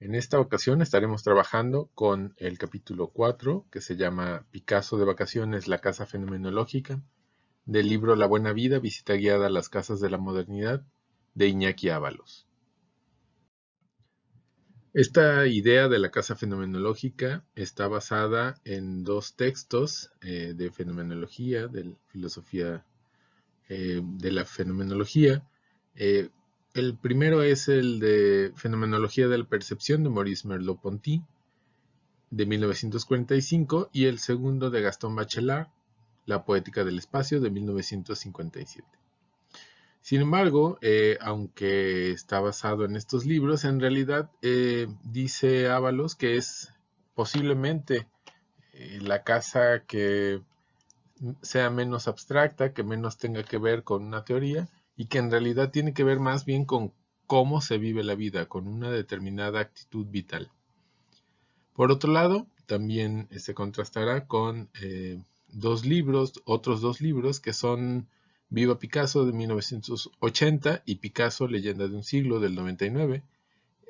En esta ocasión estaremos trabajando con el capítulo 4, que se llama Picasso de vacaciones, la casa fenomenológica, del libro La buena vida, visita guiada a las casas de la modernidad, de Iñaki Ábalos. Esta idea de la casa fenomenológica está basada en dos textos de fenomenología, de filosofía de la fenomenología. El primero es el de Fenomenología de la Percepción de Maurice Merleau-Ponty, de 1945, y el segundo de Gaston Bachelard, La Poética del Espacio, de 1957. Sin embargo, aunque está basado en estos libros, en realidad dice Ábalos que es posiblemente la casa que sea menos abstracta, que menos tenga que ver con una teoría y que en realidad tiene que ver más bien con cómo se vive la vida, con una determinada actitud vital. Por otro lado, también se contrastará con otros dos libros que son Viva Picasso de 1980 y Picasso, Leyenda de un siglo del 99,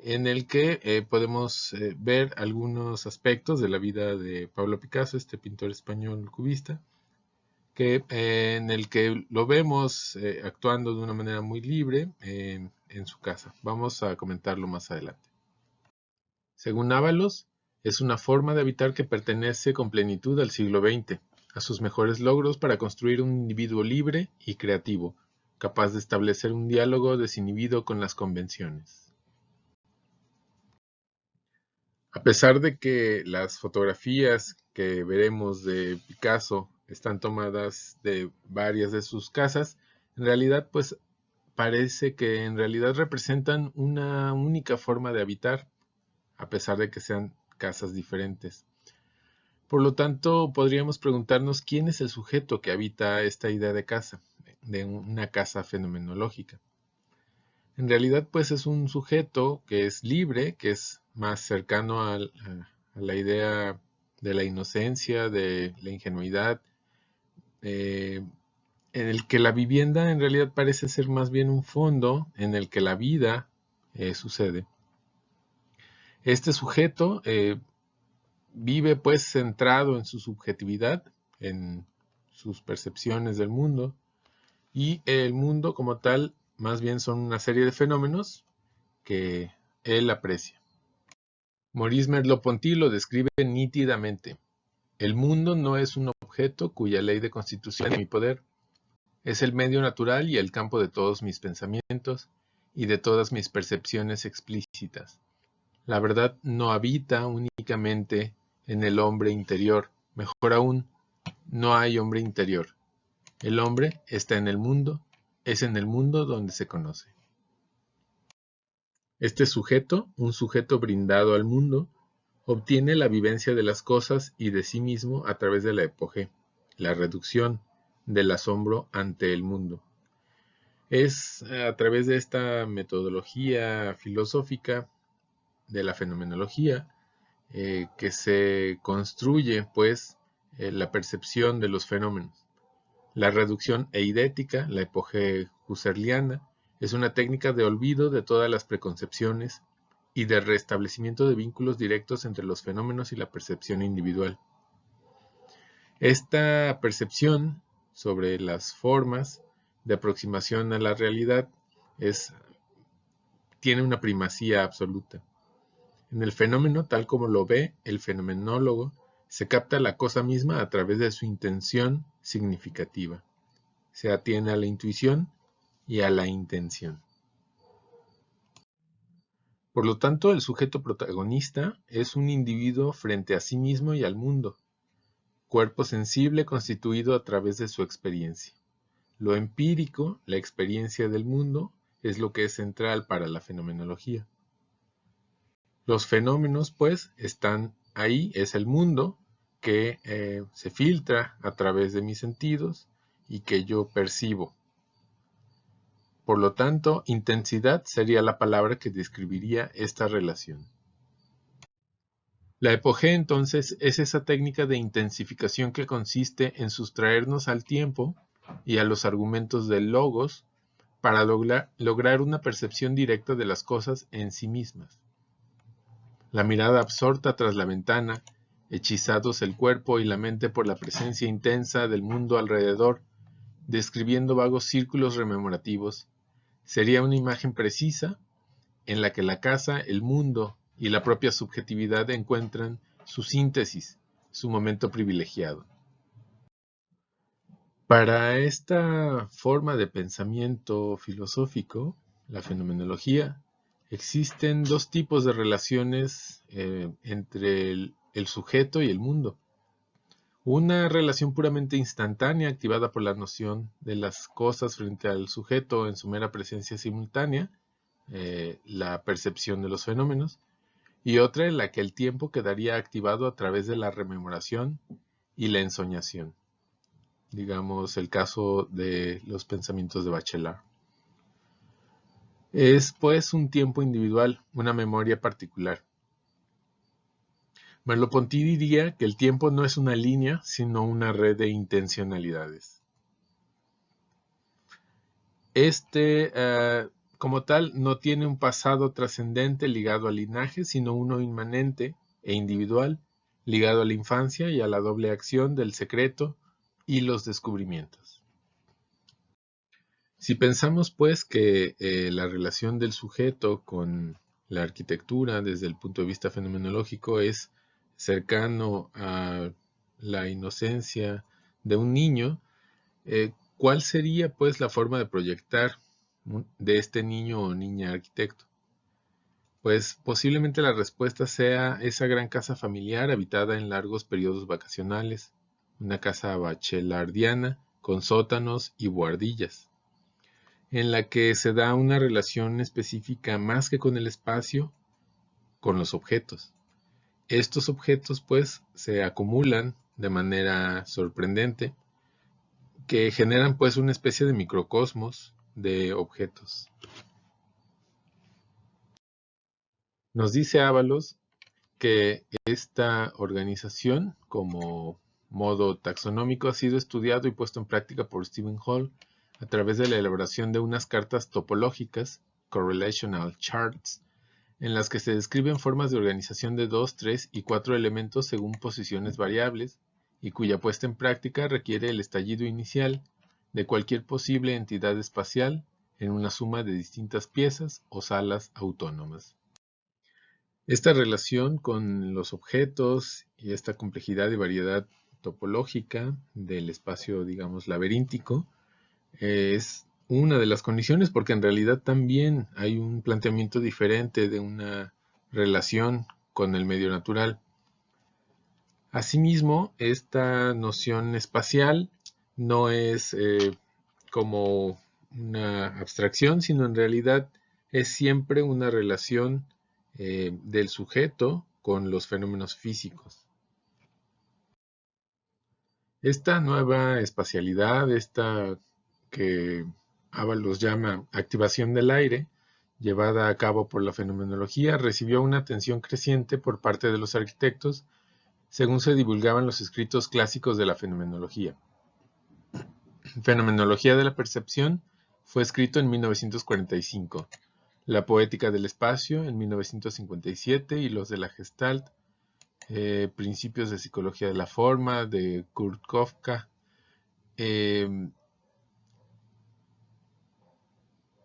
en el que podemos ver algunos aspectos de la vida de Pablo Picasso, este pintor español cubista, en el que lo vemos actuando de una manera muy libre en su casa. Vamos a comentarlo más adelante. Según Ábalos, es una forma de habitar que pertenece con plenitud al siglo XX, a sus mejores logros para construir un individuo libre y creativo, capaz de establecer un diálogo desinhibido con las convenciones. A pesar de que las fotografías que veremos de Picasso están tomadas de varias de sus casas, en realidad pues parece que en realidad representan una única forma de habitar, a pesar de que sean casas diferentes. Por lo tanto, podríamos preguntarnos quién es el sujeto que habita esta idea de casa, de una casa fenomenológica. En realidad, pues es un sujeto que es libre, que es más cercano a la idea de la inocencia, de la ingenuidad, en el que la vivienda en realidad parece ser más bien un fondo en el que la vida sucede. Este sujeto vive pues centrado en su subjetividad, en sus percepciones del mundo, y el mundo como tal más bien son una serie de fenómenos que él aprecia. Maurice Merleau-Ponty lo describe nítidamente. El mundo no es un objeto cuya ley de constitución es mi poder. Es el medio natural y el campo de todos mis pensamientos y de todas mis percepciones explícitas. La verdad no habita únicamente en el hombre interior. Mejor aún, no hay hombre interior. El hombre está en el mundo, es en el mundo donde se conoce. Este sujeto, un sujeto brindado al mundo, obtiene la vivencia de las cosas y de sí mismo a través de la epoge, la reducción del asombro ante el mundo. Es a través de esta metodología filosófica de la fenomenología que se construye pues la percepción de los fenómenos. La reducción eidética, la epoge husserliana, es una técnica de olvido de todas las preconcepciones y de restablecimiento de vínculos directos entre los fenómenos y la percepción individual. Esta percepción sobre las formas de aproximación a la realidad tiene una primacía absoluta. En el fenómeno, tal como lo ve el fenomenólogo, se capta la cosa misma a través de su intención significativa. Se atiene a la intuición y a la intención. Por lo tanto, el sujeto protagonista es un individuo frente a sí mismo y al mundo, cuerpo sensible constituido a través de su experiencia. Lo empírico, la experiencia del mundo, es lo que es central para la fenomenología. Los fenómenos, pues, están ahí, es el mundo que se filtra a través de mis sentidos y que yo percibo. Por lo tanto, intensidad sería la palabra que describiría esta relación. La epoge, entonces, es esa técnica de intensificación que consiste en sustraernos al tiempo y a los argumentos del logos para lograr una percepción directa de las cosas en sí mismas. la mirada absorta tras la ventana, hechizados el cuerpo y la mente por la presencia intensa del mundo alrededor, describiendo vagos círculos rememorativos, sería una imagen precisa en la que la casa, el mundo y la propia subjetividad encuentran su síntesis, su momento privilegiado. Para esta forma de pensamiento filosófico, la fenomenología, existen dos tipos de relaciones entre el sujeto y el mundo. Una relación puramente instantánea activada por la noción de las cosas frente al sujeto en su mera presencia simultánea, la percepción de los fenómenos, y otra en la que el tiempo quedaría activado a través de la rememoración y la ensoñación. Digamos el caso de los pensamientos de Bachelard. Es pues un tiempo individual, una memoria particular. Merleau-Ponty diría que el tiempo no es una línea, sino una red de intencionalidades. Como tal, no tiene un pasado trascendente ligado al linaje, sino uno inmanente e individual, ligado a la infancia y a la doble acción del secreto y los descubrimientos. Si pensamos pues que la relación del sujeto con la arquitectura desde el punto de vista fenomenológico es cercano a la inocencia de un niño, ¿cuál sería pues la forma de proyectar de este niño o niña arquitecto? Pues posiblemente la respuesta sea esa gran casa familiar habitada en largos periodos vacacionales, una casa bachelardiana con sótanos y buhardillas, en la que se da una relación específica más que con el espacio, con los objetos. Estos objetos pues se acumulan de manera sorprendente, que generan pues una especie de microcosmos de objetos. Nos dice Ábalos que esta organización como modo taxonómico ha sido estudiado y puesto en práctica por Stephen Hall a través de la elaboración de unas cartas topológicas, correlational charts, en las que se describen formas de organización de 2, 3 y 4 elementos según posiciones variables, y cuya puesta en práctica requiere el estallido inicial de cualquier posible entidad espacial en una suma de distintas piezas o salas autónomas. Esta relación con los objetos y esta complejidad y variedad topológica del espacio, digamos, laberíntico, es una de las condiciones, porque en realidad también hay un planteamiento diferente de una relación con el medio natural. Asimismo, esta noción espacial no es como una abstracción, sino en realidad es siempre una relación del sujeto con los fenómenos físicos. Esta nueva espacialidad, esta que Ábalos llama activación del aire, llevada a cabo por la fenomenología, recibió una atención creciente por parte de los arquitectos, según se divulgaban los escritos clásicos de la fenomenología. Fenomenología de la percepción fue escrito en 1945, La poética del espacio en 1957 y los de la Gestalt, Principios de psicología de la forma de Kurt Kafka,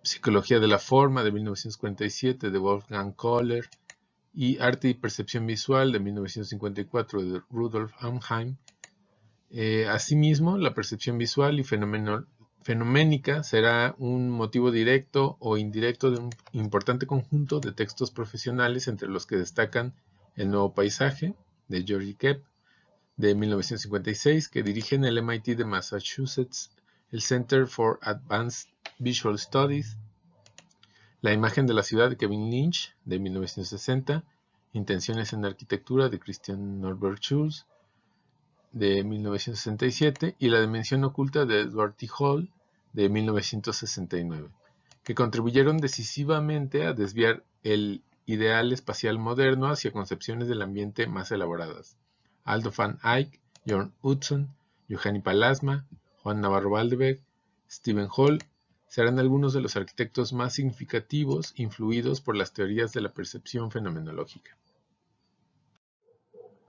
Psicología de la forma de 1947 de Wolfgang Kohler y Arte y percepción visual de 1954 de Rudolf Amheim. Asimismo, la percepción visual y fenoménica será un motivo directo o indirecto de un importante conjunto de textos profesionales, entre los que destacan El nuevo paisaje, de Georgi Kep, de 1956, que dirige en el MIT de Massachusetts el Center for Advanced Visual Studies, La imagen de la ciudad, de Kevin Lynch, de 1960, Intenciones en arquitectura, de Christian Norbert Schulz, de 1967, y La dimensión oculta, de Edward T. Hall, de 1969, que contribuyeron decisivamente a desviar el ideal espacial moderno hacia concepciones del ambiente más elaboradas. Aldo van Eyck, John Hudson, Johanny Palasma, Juan Navarro Valdevez, Stephen Hall serán algunos de los arquitectos más significativos influidos por las teorías de la percepción fenomenológica.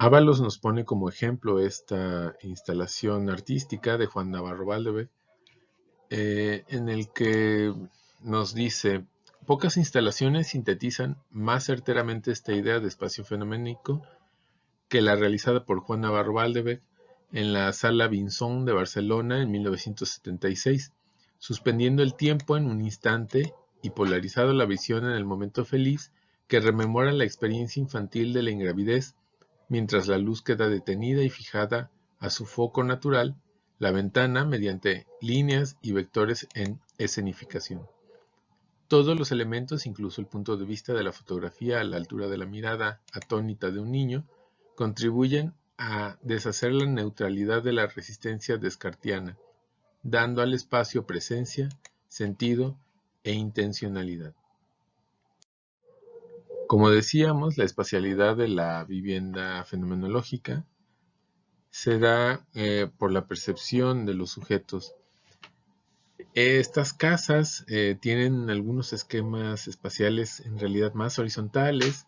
Ábalos nos pone como ejemplo esta instalación artística de Juan Navarro Baldeweg, en el que nos dice: pocas instalaciones sintetizan más certeramente esta idea de espacio fenoménico que la realizada por Juan Navarro Baldeweg en la Sala Vinzón de Barcelona en 1976, suspendiendo el tiempo en un instante y polarizado la visión en el momento feliz que rememora la experiencia infantil de la ingravidez, mientras la luz queda detenida y fijada a su foco natural, la ventana, mediante líneas y vectores en escenificación. Todos los elementos, incluso el punto de vista de la fotografía a la altura de la mirada atónita de un niño, contribuyen a deshacer la neutralidad de la resistencia descartiana, dando al espacio presencia, sentido e intencionalidad. Como decíamos, la espacialidad de la vivienda fenomenológica se da por la percepción de los sujetos. Estas casas tienen algunos esquemas espaciales en realidad más horizontales,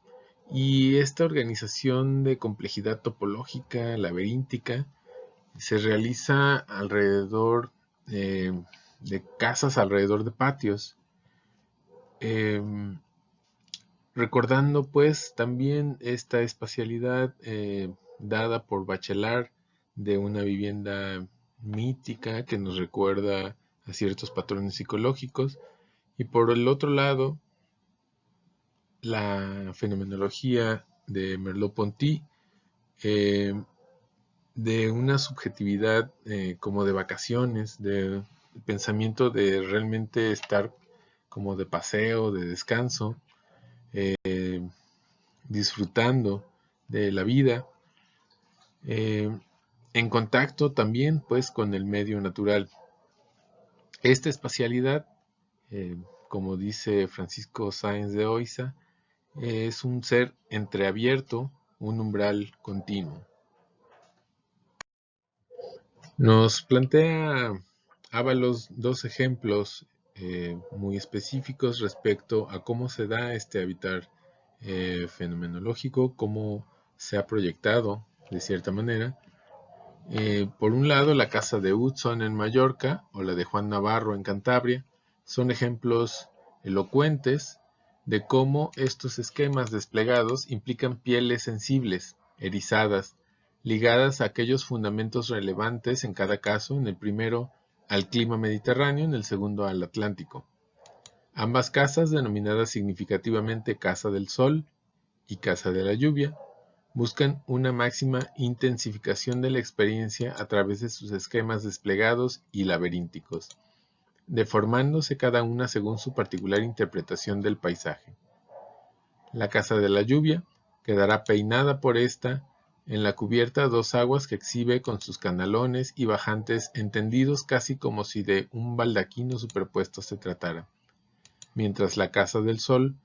y esta organización de complejidad topológica, laberíntica, se realiza alrededor de casas, alrededor de patios. Recordando pues también esta espacialidad dada por Bachelard de una vivienda mítica que nos recuerda a ciertos patrones psicológicos, y por el otro lado la fenomenología de Merleau-Ponty, de una subjetividad como de vacaciones, de pensamiento de realmente estar como de paseo, de descanso, disfrutando de la vida, en contacto también pues con el medio natural. Esta espacialidad, como dice Francisco Sáenz de Oiza, es un ser entreabierto, un umbral continuo. Nos plantea Ábalos dos ejemplos muy específicos respecto a cómo se da este habitar fenomenológico, cómo se ha proyectado de cierta manera. Por un lado, la casa de Hudson en Mallorca o la de Juan Navarro en Cantabria son ejemplos elocuentes de cómo estos esquemas desplegados implican pieles sensibles, erizadas, ligadas a aquellos fundamentos relevantes en cada caso, en el primero al clima mediterráneo, en el segundo al Atlántico. Ambas casas, denominadas significativamente Casa del Sol y Casa de la Lluvia, buscan una máxima intensificación de la experiencia a través de sus esquemas desplegados y laberínticos, deformándose cada una según su particular interpretación del paisaje. La Casa de la Lluvia quedará peinada por esta en la cubierta a dos aguas que exhibe con sus canalones y bajantes entendidos casi como si de un baldaquino superpuesto se tratara, mientras la Casa del Sol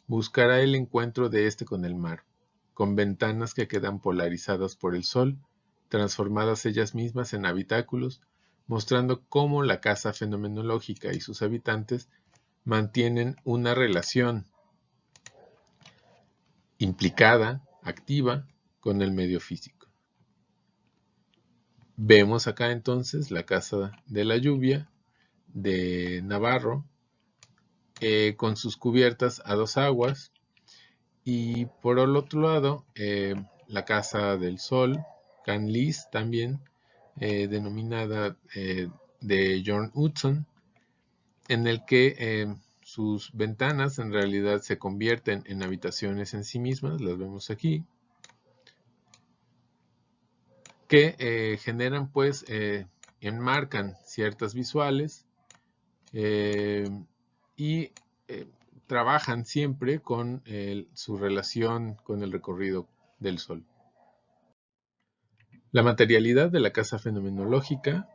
buscará el encuentro de este con el mar, con ventanas que quedan polarizadas por el sol, transformadas ellas mismas en habitáculos, mostrando cómo la casa fenomenológica y sus habitantes mantienen una relación implicada, activa, con el medio físico. Vemos acá entonces la Casa de la Lluvia de Navarro, con sus cubiertas a dos aguas, y por el otro lado la Casa del Sol, Canlis también, denominada de John Hudson, en el que sus ventanas en realidad se convierten en habitaciones en sí mismas, las vemos aquí, que generan pues, enmarcan ciertas visuales y trabajan siempre con su relación con el recorrido del Sol. La materialidad de la casa fenomenológica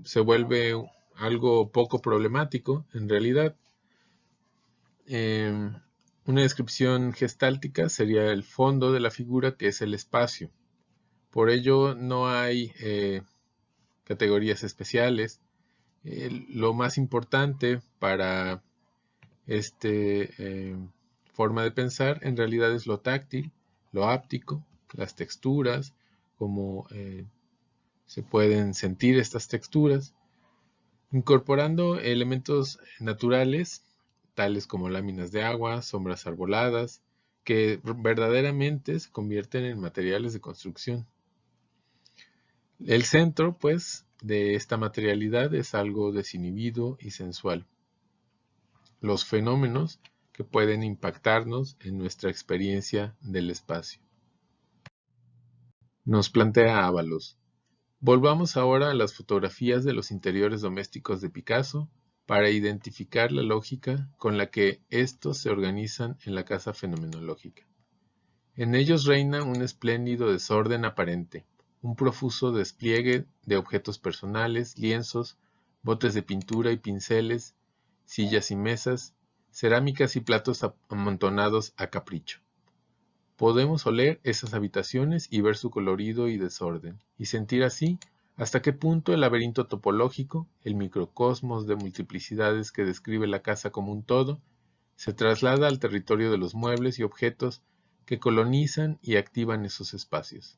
se vuelve algo poco problemático en realidad. Una descripción gestáltica sería el fondo de la figura, que es el espacio. Por ello no hay categorías especiales. Lo más importante para esta forma de pensar en realidad es lo táctil, lo áptico, las texturas, cómo se pueden sentir estas texturas, incorporando elementos naturales, tales como láminas de agua, sombras arboladas, que verdaderamente se convierten en materiales de construcción. El centro, pues, de esta materialidad es algo desinhibido y sensual. Los fenómenos que pueden impactarnos en nuestra experiencia del espacio. Nos plantea Ábalos. Volvamos ahora a las fotografías de los interiores domésticos de Picasso para identificar la lógica con la que estos se organizan en la casa fenomenológica. En ellos reina un espléndido desorden aparente, un profuso despliegue de objetos personales, lienzos, botes de pintura y pinceles, sillas y mesas, cerámicas y platos amontonados a capricho. Podemos oler esas habitaciones y ver su colorido y desorden, y sentir así hasta qué punto el laberinto topológico, el microcosmos de multiplicidades que describe la casa como un todo, se traslada al territorio de los muebles y objetos que colonizan y activan esos espacios.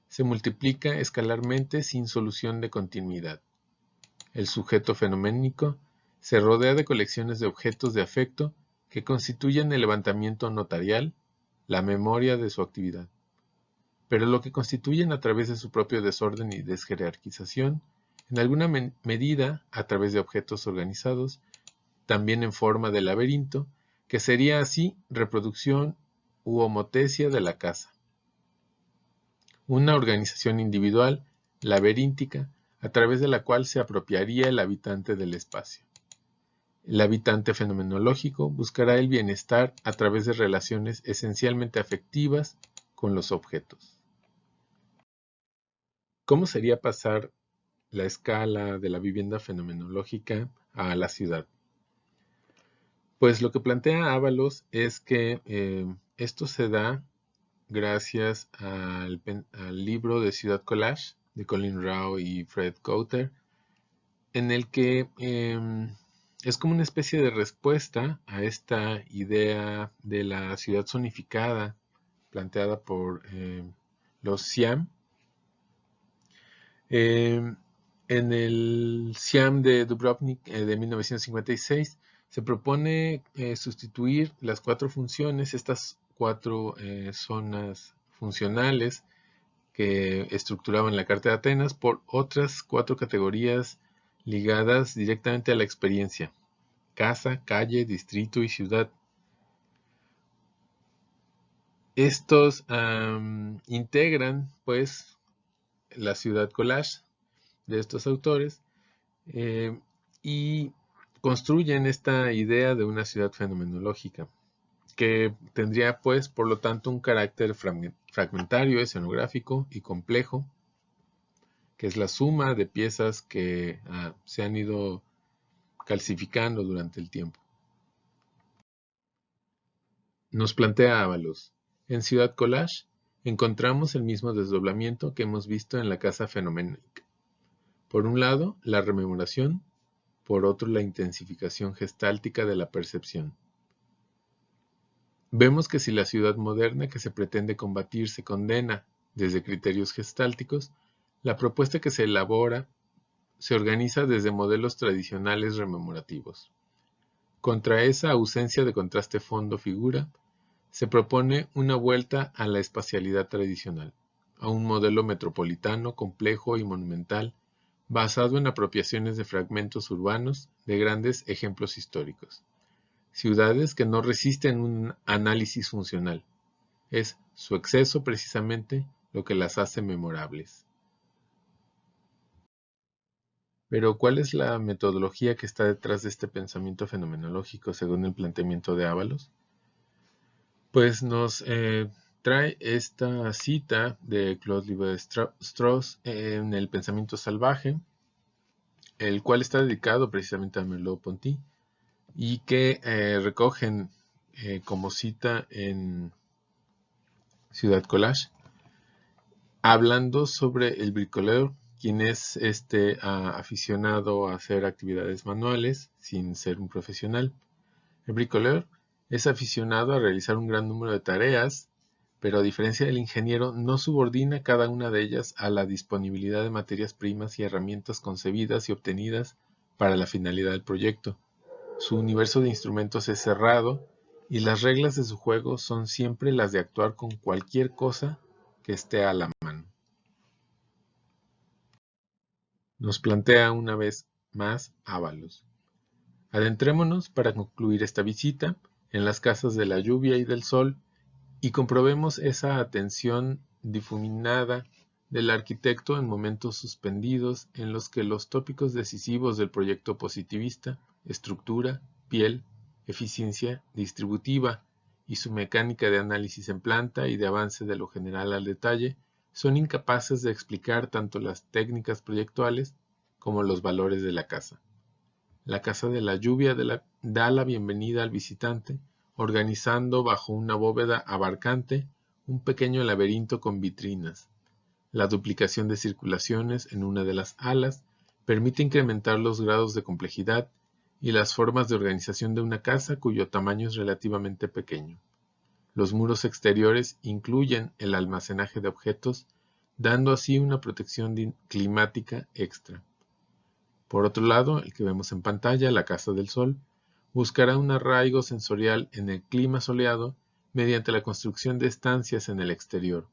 Se multiplica escalarmente sin solución de continuidad. El sujeto fenoménico se rodea de colecciones de objetos de afecto que constituyen el levantamiento notarial, la memoria de su actividad, pero lo que constituyen a través de su propio desorden y desjerarquización, en alguna medida a través de objetos organizados, también en forma de laberinto, que sería así reproducción u homotesia de la casa. Una organización individual, laberíntica, a través de la cual se apropiaría el habitante del espacio. El habitante fenomenológico buscará el bienestar a través de relaciones esencialmente afectivas con los objetos. ¿Cómo sería pasar la escala de la vivienda fenomenológica a la ciudad? Pues lo que plantea Ábalos es que esto se da gracias al libro de Ciudad Collage de Colin Rao y Fred Coulter, en el que es como una especie de respuesta a esta idea de la ciudad zonificada planteada por los Siam. En el Siam de Dubrovnik de 1956 se propone sustituir las 4 funciones, estas 4 zonas funcionales que estructuraban la Carta de Atenas, por otras 4 categorías ligadas directamente a la experiencia: casa, calle, distrito y ciudad. Estos integran, pues, la ciudad collage de estos autores y construyen esta idea de una ciudad fenomenológica que tendría, pues, por lo tanto, un carácter fragmentario, escenográfico y complejo, que es la suma de piezas que se han ido calcificando durante el tiempo. Nos plantea Ábalos. En Ciudad Collage encontramos el mismo desdoblamiento que hemos visto en la casa fenomenológica. Por un lado, la rememoración, por otro, la intensificación gestáltica de la percepción. Vemos que si la ciudad moderna que se pretende combatir se condena desde criterios gestálticos, la propuesta que se elabora se organiza desde modelos tradicionales rememorativos. Contra esa ausencia de contraste fondo-figura, se propone una vuelta a la espacialidad tradicional, a un modelo metropolitano complejo y monumental, basado en apropiaciones de fragmentos urbanos de grandes ejemplos históricos. Ciudades que no resisten un análisis funcional. Es su exceso precisamente lo que las hace memorables. Pero, ¿cuál es la metodología que está detrás de este pensamiento fenomenológico según el planteamiento de Ábalos? Pues nos trae esta cita de Claude Lévi-Strauss en El pensamiento salvaje, el cual está dedicado precisamente a Merleau-Ponty y que recogen como cita en Ciudad Collage, hablando sobre el bricoleur, quien es aficionado a hacer actividades manuales sin ser un profesional. El bricoleur es aficionado a realizar un gran número de tareas, pero a diferencia del ingeniero, no subordina cada una de ellas a la disponibilidad de materias primas y herramientas concebidas y obtenidas para la finalidad del proyecto. Su universo de instrumentos es cerrado y las reglas de su juego son siempre las de actuar con cualquier cosa que esté a la mano. Nos plantea una vez más Ábalos. Adentrémonos para concluir esta visita en las casas de la lluvia y del sol y comprobemos esa atención difuminada del arquitecto en momentos suspendidos en los que los tópicos decisivos del proyecto positivista, estructura, piel, eficiencia distributiva y su mecánica de análisis en planta y de avance de lo general al detalle, son incapaces de explicar tanto las técnicas proyectuales como los valores de la casa. La casa de la lluvia da la bienvenida al visitante, organizando bajo una bóveda abarcante un pequeño laberinto con vitrinas. La duplicación de circulaciones en una de las alas permite incrementar los grados de complejidad y las formas de organización de una casa cuyo tamaño es relativamente pequeño. Los muros exteriores incluyen el almacenaje de objetos, dando así una protección climática extra. Por otro lado, el que vemos en pantalla, la Casa del Sol, buscará un arraigo sensorial en el clima soleado mediante la construcción de estancias en el exterior.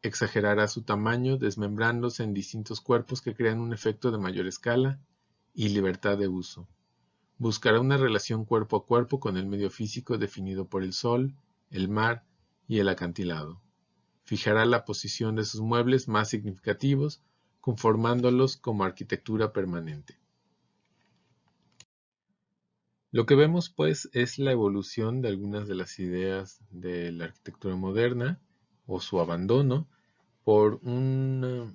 Exagerará su tamaño desmembrándose en distintos cuerpos que crean un efecto de mayor escala y libertad de uso. Buscará una relación cuerpo a cuerpo con el medio físico definido por el sol, el mar y el acantilado. Fijará la posición de sus muebles más significativos, conformándolos como arquitectura permanente. Lo que vemos, pues, es la evolución de algunas de las ideas de la arquitectura moderna o su abandono por una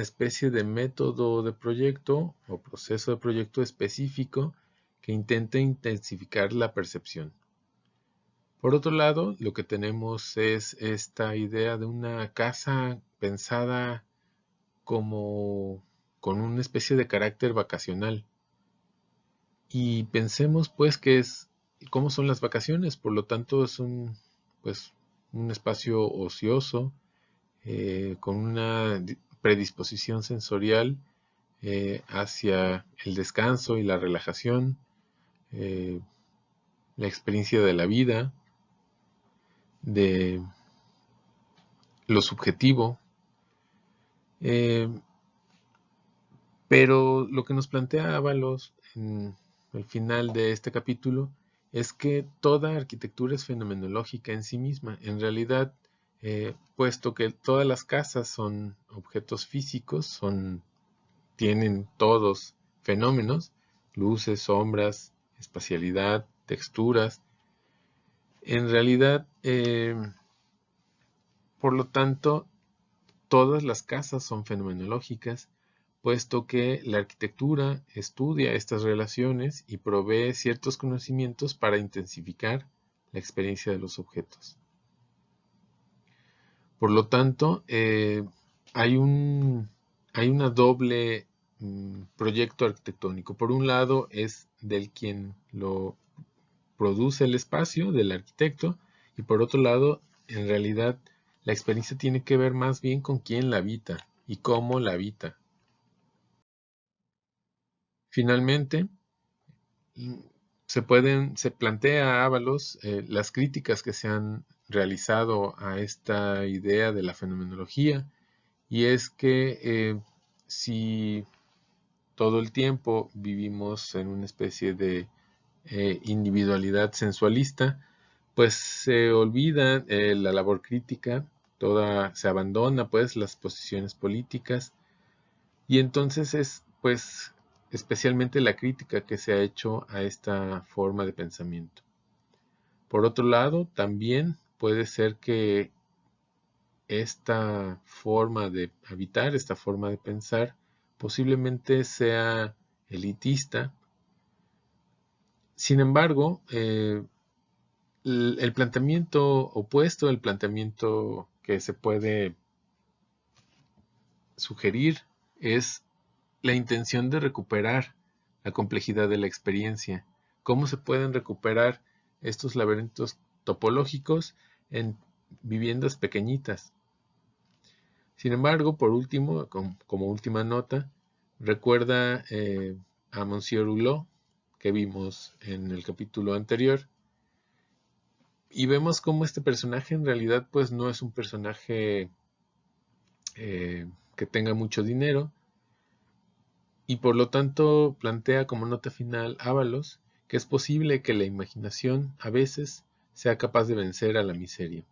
especie de método de proyecto o proceso de proyecto específico que intenta intensificar la percepción. Por otro lado, lo que tenemos es esta idea de una casa pensada como con una especie de carácter vacacional. Y pensemos pues cómo son las vacaciones, por lo tanto es un espacio ocioso, con una predisposición sensorial hacia el descanso y la relajación, la experiencia de la vida, de lo subjetivo. Pero lo que nos plantea Ábalos en el final de este capítulo es que toda arquitectura es fenomenológica en sí misma. En realidad, puesto que todas las casas son objetos físicos, tienen todos fenómenos, luces, sombras, espacialidad, texturas. En realidad, por lo tanto, todas las casas son fenomenológicas, puesto que la arquitectura estudia estas relaciones y provee ciertos conocimientos para intensificar la experiencia de los objetos. Por lo tanto, hay una doble proyecto arquitectónico. Por un lado es del quien lo produce el espacio, del arquitecto, y por otro lado, en realidad, la experiencia tiene que ver más bien con quién la habita y cómo la habita. Finalmente, se plantea a Ábalos las críticas que se han realizado a esta idea de la fenomenología, y es que si todo el tiempo vivimos en una especie de individualidad sensualista, pues se olvida la labor crítica, se abandona pues las posiciones políticas, y entonces es pues especialmente la crítica que se ha hecho a esta forma de pensamiento. Por otro lado, también puede ser que esta forma de habitar, esta forma de pensar, posiblemente sea elitista. Sin embargo, el planteamiento opuesto, el planteamiento que se puede sugerir, es la intención de recuperar la complejidad de la experiencia. ¿Cómo se pueden recuperar estos laberintos topológicos? En viviendas pequeñitas. Sin embargo, por último, como última nota, recuerda a Monsieur Hulot, que vimos en el capítulo anterior, y vemos cómo este personaje en realidad pues no es un personaje que tenga mucho dinero, y por lo tanto plantea como nota final Ábalos que es posible que la imaginación a veces sea capaz de vencer a la miseria.